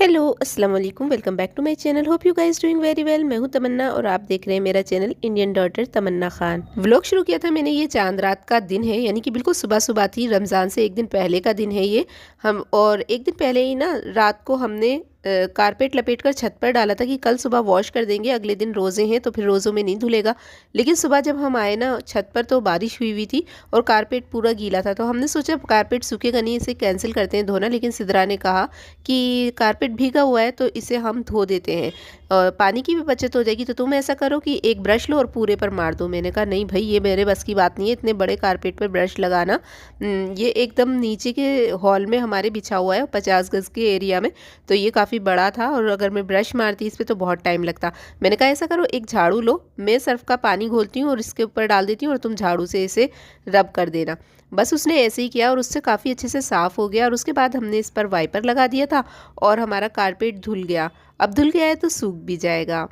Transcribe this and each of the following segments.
Hello अस्सलाम वालेकुम, welcome back to my channel. Hope you guys doing very well. मैं हूं तमन्ना और आप देख रहे हैं मेरा channel Indian daughter Tamanna Khan. Vlog शुरू किया था मैंने, ये चांद रात का दिन है, यानी कि बिल्कुल सुबह सुबह थी। रमज़ान से एक दिन पहले का दिन है ये। हम और एक दिन पहले ही ना रात को हमने कारपेट लपेट कर छत पर डाला था कि कल सुबह वॉश कर देंगे, अगले दिन रोज़े हैं तो फिर रोज़ों में नहीं धुलेगा। लेकिन सुबह जब हम आए ना छत पर तो बारिश हुई हुई थी और कारपेट पूरा गीला था, तो हमने सोचा कारपेट सूखेगा नहीं, इसे कैंसिल करते हैं धोना। लेकिन सिद्रा ने कहा कि कारपेट भीगा हुआ है तो इसे हम धो देते हैं और पानी की भी बचत हो जाएगी, तो तुम ऐसा करो कि एक ब्रश लो और पूरे पर मार दो। मैंने कहा नहीं भाई, ये मेरे बस की बात नहीं है, इतने बड़े कारपेट पर ब्रश लगाना। ये एकदम नीचे के हॉल में हमारे बिछा हुआ है 50 गज़ के एरिया में, तो ये काफ़ी बड़ा था और अगर मैं ब्रश मारती इस पर तो बहुत टाइम लगता। मैंने कहा ऐसा करो, एक झाड़ू लो, मैं सर्फ का पानी घोलती हूँ और इसके ऊपर डाल देती हूँ और तुम झाड़ू से इसे रब कर देना। बस उसने ऐसे ही किया और उससे काफ़ी अच्छे से साफ़ हो गया। और उसके बाद हमने इस पर वाइपर लगा दिया था और हमारा कारपेट धुल गया। अब धुल गया है तो सूख भी जाएगा।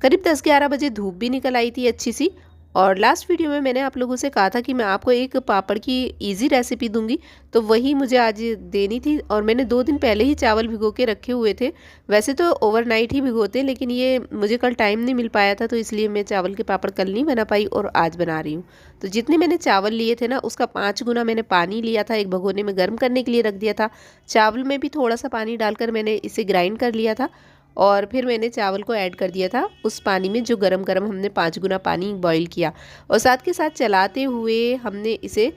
करीब 10-11 बजे धूप भी निकल आई थी अच्छी सी। और लास्ट वीडियो में मैंने आप लोगों से कहा था कि मैं आपको एक पापड़ की इजी रेसिपी दूंगी, तो वही मुझे आज देनी थी। और मैंने 2 दिन पहले ही चावल भिगो के रखे हुए थे। वैसे तो ओवरनाइट ही भिगोते, लेकिन ये मुझे कल टाइम नहीं मिल पाया था, तो इसलिए मैं चावल के पापड़ कल नहीं बना पाई और आज बना रही हूँ। तो जितने मैंने चावल लिए थे ना, उसका 5 गुना मैंने पानी लिया था, एक भगोने में गर्म करने के लिए रख दिया था। चावल में भी थोड़ा सा पानी डालकर मैंने इसे ग्राइंड कर लिया था और फिर मैंने चावल को ऐड कर दिया था उस पानी में जो गरम गरम हमने 5 गुना पानी बॉईल किया। और साथ के साथ चलाते हुए हमने इसे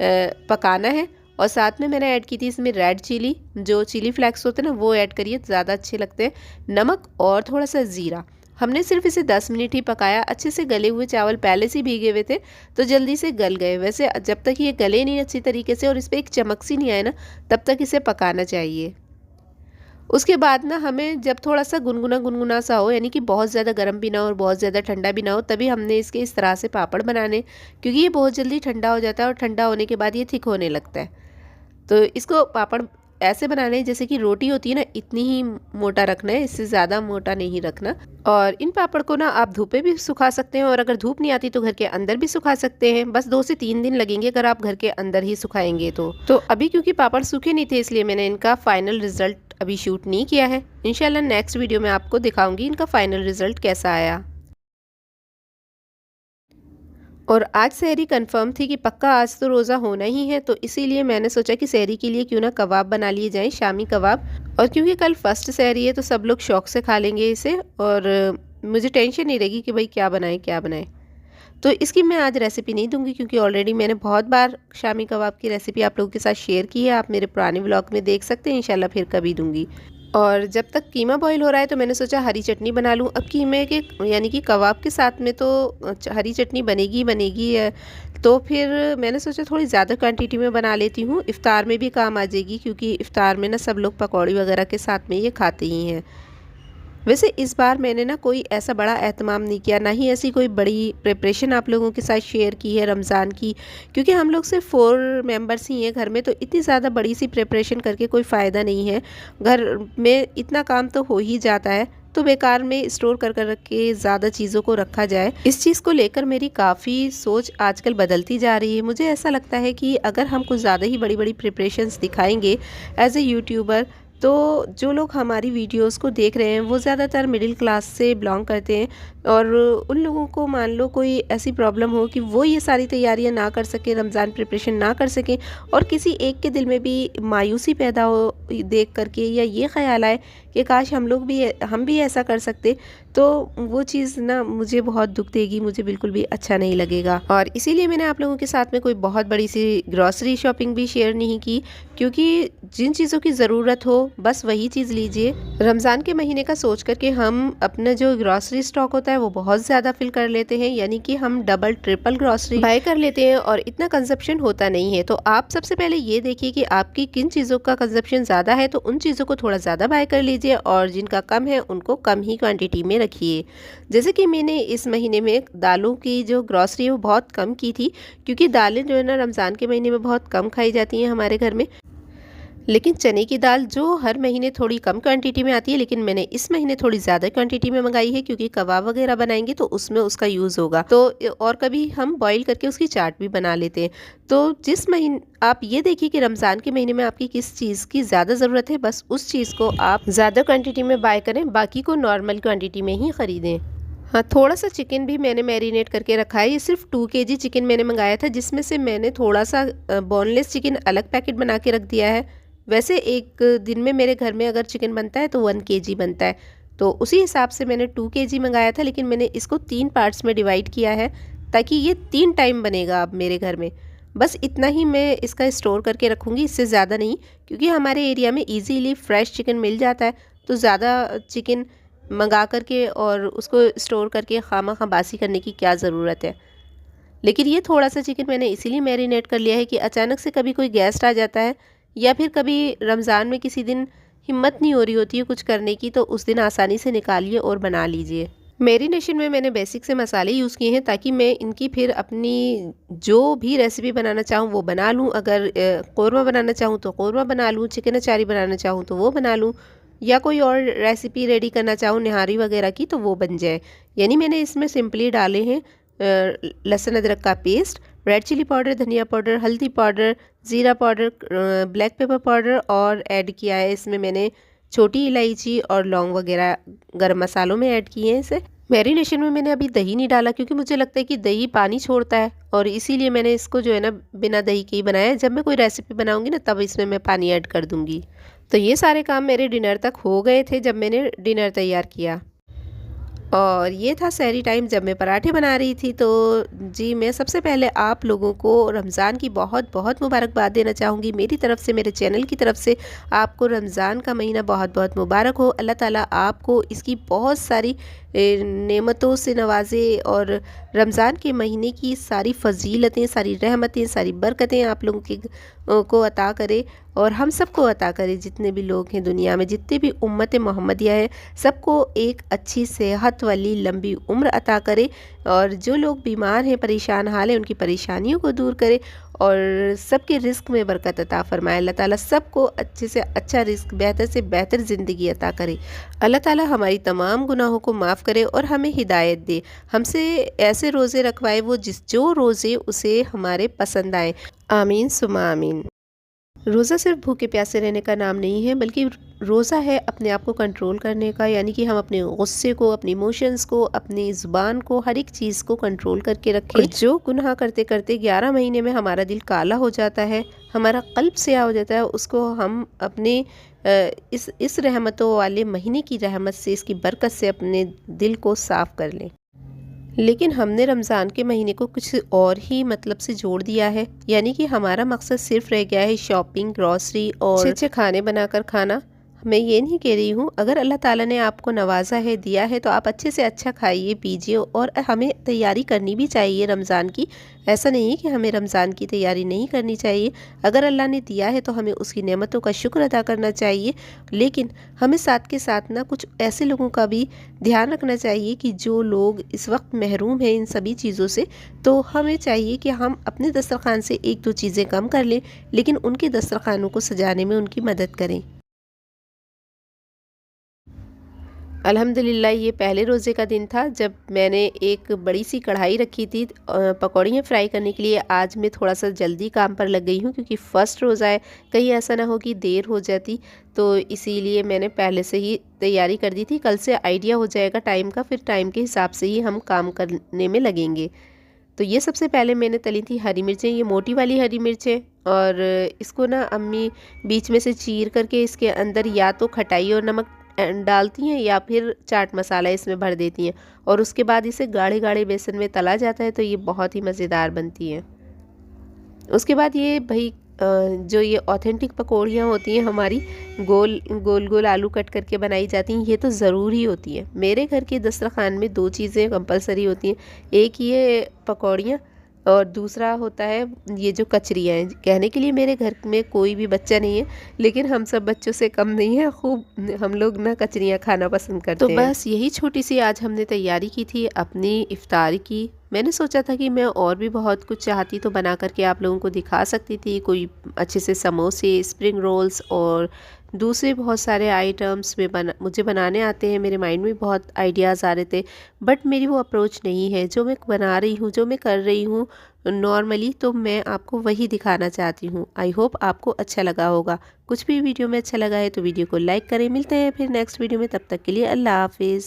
पकाना है। और साथ में मैंने ऐड की थी इसमें रेड चिली, जो चिली फ्लेक्स होते हैं ना, वो ऐड करिए, ज़्यादा अच्छे लगते हैं। नमक और थोड़ा सा ज़ीरा। हमने सिर्फ इसे 10 मिनट ही पकाया। अच्छे से गले हुए चावल पहले से भीगे हुए थे तो जल्दी से गल गए। वैसे जब तक ये गले नहीं अच्छी तरीके से और इस पर एक चमक सी नहीं आए ना, तब तक इसे पकाना चाहिए। उसके बाद ना हमें जब थोड़ा सा गुनगुना गुनगुना सा हो, यानी कि बहुत ज़्यादा गर्म भी ना हो और बहुत ज़्यादा ठंडा भी ना हो, तभी हमने इसके इस तरह से पापड़ बनाने, क्योंकि ये बहुत जल्दी ठंडा हो जाता है और ठंडा होने के बाद ये थिक होने लगता है। तो इसको पापड़ ऐसे बनाने जैसे कि रोटी होती है ना, इतनी ही मोटा रखना है, इससे ज़्यादा मोटा नहीं रखना। और इन पापड़ को ना आप धूप पे भी सुखा सकते हैं और अगर धूप नहीं आती तो घर के अंदर भी सुखा सकते हैं। बस 2 से 3 दिन लगेंगे अगर आप घर के अंदर ही सुखाएंगे तो अभी क्योंकि पापड़ सूखे नहीं थे, इसलिए मैंने इनका फाइनल रिजल्ट अभी शूट नहीं किया है। इंशाल्लाह नेक्स्ट वीडियो में आपको दिखाऊंगी इनका फाइनल रिजल्ट कैसा आया। और आज सहरी कंफर्म थी कि पक्का आज तो रोज़ा होना ही है, तो इसीलिए मैंने सोचा कि सहरी के लिए क्यों ना कबाब बना लिए जाएं, शामी कबाब। और क्योंकि कल फर्स्ट सहरी है तो सब लोग शौक से खा लेंगे इसे और मुझे टेंशन नहीं रहेगी कि भाई क्या बनाएं क्या बनाएं। तो इसकी मैं आज रेसिपी नहीं दूंगी क्योंकि ऑलरेडी मैंने बहुत बार शामी कबाब की रेसिपी आप लोगों के साथ शेयर की है। आप मेरे पुराने व्लॉग में देख सकते हैं, इंशाल्लाह फिर कभी दूंगी। और जब तक कीमा बॉईल हो रहा है तो मैंने सोचा हरी चटनी बना लूँ। अब कीमे के यानी कि कबाब के साथ में तो हरी चटनी बनेगी बनेगी है, तो फिर मैंने सोचा थोड़ी ज़्यादा क्वांटिटी में बना लेती हूँ, इफ़्तार में भी काम आ जाएगी, क्योंकि इफ़्तार में ना सब लोग पकौड़ी वगैरह के साथ में ये खाते ही हैं। वैसे इस बार मैंने ना कोई ऐसा बड़ा एहतमाम नहीं किया, ना ही ऐसी कोई बड़ी प्रिपरेशन आप लोगों के साथ शेयर की है रमज़ान की, क्योंकि हम लोग सिर्फ 4 मेंबर्स ही हैं घर में, तो इतनी ज़्यादा बड़ी सी प्रिपरेशन करके कोई फ़ायदा नहीं है। घर में इतना काम तो हो ही जाता है, तो बेकार में स्टोर कर कर रख के ज़्यादा चीज़ों को रखा जाए। इस चीज़ को लेकर मेरी काफ़ी सोच आजकल बदलती जा रही है। मुझे ऐसा लगता है कि अगर हम कुछ ज़्यादा ही बड़ी बड़ी प्रिपरेशंस दिखाएंगे एज ए यूट्यूबर, तो जो लोग हमारी वीडियोस को देख रहे हैं वो ज़्यादातर मिडिल क्लास से बिलोंग करते हैं और उन लोगों को मान लो कोई ऐसी प्रॉब्लम हो कि वो ये सारी तैयारियां ना कर सकें, रमज़ान प्रिपरेशन ना कर सकें, और किसी एक के दिल में भी मायूसी पैदा हो देख करके, या ये ख्याल आए कि काश हम भी ऐसा कर सकते, तो वो चीज़ ना मुझे बहुत दुख देगी, मुझे बिल्कुल भी अच्छा नहीं लगेगा। और इसीलिए मैंने आप लोगों के साथ में कोई बहुत बड़ी सी ग्रॉसरी शॉपिंग भी शेयर नहीं की, क्योंकि जिन चीज़ों की ज़रूरत हो बस वही चीज़ लीजिए। रमज़ान के महीने का सोच करके हम अपना जो ग्रॉसरी स्टॉक होता है वो बहुत ज़्यादा फिल कर लेते हैं, यानी कि हम डबल ट्रिपल ग्रॉसरी बाय कर लेते हैं और इतना कंजप्शन होता नहीं है। तो आप सबसे पहले ये देखिए कि आपकी किन चीज़ों का कंजप्शन ज़्यादा है, तो उन चीज़ों को थोड़ा ज़्यादा बाय कर लीजिए और जिनका कम है उनको कम ही क्वान्टिटी में रखिए। जैसे कि मैंने इस महीने में दालों की जो ग्रॉसरी है वो बहुत कम की थी, क्योंकि दालें जो है ना रमज़ान के महीने में बहुत कम खाई जाती हैं हमारे घर में। लेकिन चने की दाल जो हर महीने थोड़ी कम क्वांटिटी में आती है, लेकिन मैंने इस महीने थोड़ी ज़्यादा क्वांटिटी में मंगाई है क्योंकि कबाब वगैरह बनाएंगे तो उसमें उसका यूज़ होगा। तो और कभी हम बॉईल करके उसकी चाट भी बना लेते हैं। तो जिस महीने आप ये देखिए कि रमज़ान के महीने में आपकी किस चीज़ की ज़्यादा ज़रूरत है, बस उस चीज़ को आप ज़्यादा क्वान्टिटी में बाय करें, बाकी को नॉर्मल क्वान्टिटी में ही ख़रीदें। हाँ, थोड़ा-सा चिकन भी मैंने मैरिनेट करके रखा है। ये सिर्फ़ 2 केजी चिकन मैंने मँगाया था, जिसमें से मैंने थोड़ा-सा बोनलेस चिकन अलग पैकेट बना के रख दिया है। वैसे एक दिन में मेरे घर में अगर चिकन बनता है तो 1 केजी बनता है, तो उसी हिसाब से मैंने 2 केजी मँगाया था, लेकिन मैंने इसको 3 पार्ट्स में डिवाइड किया है ताकि ये 3 टाइम बनेगा अब मेरे घर में। बस इतना ही मैं इसका स्टोर करके रखूँगी, इससे ज़्यादा नहीं, क्योंकि हमारे एरिया में ईज़िली फ्रेश चिकन मिल जाता है, तो ज़्यादा चिकन मंगा करके और उसको स्टोर करके खामा-खा बासी करने की क्या ज़रूरत है। लेकिन ये थोड़ा-सा चिकन मैंने इसीलिए मैरिनेट कर लिया है कि अचानक से कभी कोई गेस्ट आ जाता है या फिर कभी रमज़ान में किसी दिन हिम्मत नहीं हो रही होती है कुछ करने की, तो उस दिन आसानी से निकालिए और बना लीजिए। मैरिनेशन में मैंने बेसिक से मसाले यूज़ किए हैं ताकि मैं इनकी फिर अपनी जो भी रेसिपी बनाना चाहूँ वो बना लूँ। अगर कौरमा बनाना चाहूँ तो कौरमा बना लूँ, चिकन अचारी बनाना चाहूँ तो वो बना लूँ, या कोई और रेसिपी रेडी करना चाहूँ निहारी वगैरह की तो वो बन जाए। यानी मैंने इसमें सिंपली डाले हैं लहसुन अदरक का पेस्ट, रेड चिली पाउडर, धनिया पाउडर, हल्दी पाउडर, ज़ीरा पाउडर, ब्लैक पेपर पाउडर, और ऐड किया है इसमें मैंने छोटी इलायची और लौंग वगैरह गरम मसालों में ऐड किए हैं इसे। मैरिनेशन में मैंने अभी दही नहीं डाला क्योंकि मुझे लगता है कि दही पानी छोड़ता है, और इसीलिए मैंने इसको जो है ना बिना दही के ही बनाया है। जब मैं कोई रेसिपी बनाऊंगी ना तब इसमें मैं पानी ऐड कर दूंगी। तो ये सारे काम मेरे डिनर तक हो गए थे जब मैंने डिनर तैयार किया। और ये था सहरी टाइम जब मैं पराठे बना रही थी। तो जी, मैं सबसे पहले आप लोगों को रमज़ान की बहुत बहुत मुबारकबाद देना चाहूँगी मेरी तरफ़ से, मेरे चैनल की तरफ से। आपको रमज़ान का महीना बहुत बहुत मुबारक हो। अल्लाह ताला आपको इसकी बहुत सारी नेमतों से नवाजे, और रमज़ान के महीने की सारी फ़जीलतें, सारी रहमतें, सारी बरकतें आप लोगों को अता करे, और हम सबको अता करे। जितने भी लोग हैं दुनिया में, जितने भी उम्मत मोहम्मदिया है, सबको एक अच्छी सेहत वाली लंबी उम्र अता करे, और जो लोग बीमार हैं, परेशान हाल हैं, उनकी परेशानियों को दूर करे, और सबके रिस्क में बरकत अता फरमाए। अल्लाह ताला सबको अच्छे से अच्छा रिस्क, बेहतर से बेहतर ज़िंदगी अता करे। अल्लाह ताला हमारी तमाम गुनाहों को माफ़ करे और हमें हिदायत दे। हमसे ऐसे रोज़े रखवाए वो जो रोज़े उसे हमारे पसंद आए। आमीन सुमा आमीन। रोज़ा सिर्फ भूखे प्यासे रहने का नाम नहीं है, बल्कि रोज़ा है अपने आप को कंट्रोल करने का। यानी कि हम अपने गुस्से को, अपने इमोशंस को, अपनी ज़ुबान को, हर एक चीज़ को कंट्रोल करके रखें। जो गुनाह करते करते 11 महीने में हमारा दिल काला हो जाता है, हमारा कल्ब स्याह हो जाता है, उसको हम अपने इस रहमतों वाले महीने की रहमत से, इसकी बरकत से अपने दिल को साफ़ कर लें। लेकिन हमने रमज़ान के महीने को कुछ और ही मतलब से जोड़ दिया है। यानी कि हमारा मकसद सिर्फ रह गया है शॉपिंग, ग्रॉसरी और अच्छे खाने बनाकर खाना। मैं ये नहीं कह रही हूँ, अगर अल्लाह ताला ने आपको नवाजा है, दिया है, तो आप अच्छे से अच्छा खाइए पीजिए, और हमें तैयारी करनी भी चाहिए रमज़ान की। ऐसा नहीं है कि हमें रमज़ान की तैयारी नहीं करनी चाहिए। अगर अल्लाह ने दिया है तो हमें उसकी नेमतों का शुक्र अदा करना चाहिए, लेकिन हमें साथ के साथ ना कुछ ऐसे लोगों का भी ध्यान रखना चाहिए कि जो लोग इस वक्त महरूम हैं इन सभी चीज़ों से। तो हमें चाहिए कि हम अपने दस्तरखान से 1-2 चीज़ें कम कर लें, लेकिन उनके दस्तरखानों को सजाने में उनकी मदद करें। अल्हम्दुलिल्लाह ये पहले रोज़े का दिन था जब मैंने एक बड़ी सी कढ़ाई रखी थी पकौड़ियाँ फ्राई करने के लिए। आज मैं थोड़ा सा जल्दी काम पर लग गई हूँ क्योंकि फ़र्स्ट रोज़ा है, कहीं ऐसा ना हो कि देर हो जाती, तो इसीलिए मैंने पहले से ही तैयारी कर दी थी। कल से आइडिया हो जाएगा टाइम का, फिर टाइम के हिसाब से ही हम काम करने में लगेंगे। तो ये सबसे पहले मैंने तली थी हरी मिर्चें, ये मोटी वाली हरी मिर्चें, और इसको ना अम्मी बीच में से चीर करके इसके अंदर या तो खटाई और नमक डालती हैं या फिर चाट मसाला इसमें भर देती हैं, और उसके बाद इसे गाढ़े गाढ़े बेसन में तला जाता है, तो ये बहुत ही मज़ेदार बनती हैं। उसके बाद ये भाई जो ये ऑथेंटिक पकौड़ियाँ होती हैं हमारी, गोल गोल गोल आलू कट करके बनाई जाती हैं, ये तो ज़रूर ही होती है। मेरे घर के दस्तरखान में 2 चीज़ें कंपलसरी होती हैं, एक ये पकौड़ियाँ और दूसरा होता है ये जो कचरियाँ हैं। कहने के लिए मेरे घर में कोई भी बच्चा नहीं है, लेकिन हम सब बच्चों से कम नहीं है, खूब हम लोग ना कचरियाँ खाना पसंद करते हैं। तो बस यही छोटी सी आज हमने तैयारी की थी अपनी इफ्तार की। मैंने सोचा था कि मैं और भी बहुत कुछ चाहती तो बना करके आप लोगों को दिखा सकती थी, कोई अच्छे से समोसे, स्प्रिंग रोल्स और दूसरे बहुत सारे आइटम्स मुझे बनाने आते हैं। मेरे माइंड में बहुत आइडियाज़ आ रहे थे, बट मेरी वो अप्रोच नहीं है। जो मैं बना रही हूँ, जो मैं कर रही हूँ नॉर्मली, तो मैं आपको वही दिखाना चाहती हूँ। आई होप आपको अच्छा लगा होगा। कुछ भी वीडियो में अच्छा लगा है तो वीडियो को लाइक करें। मिलते हैं फिर नेक्स्ट वीडियो में, तब तक के लिए अल्लाह हाफिज़।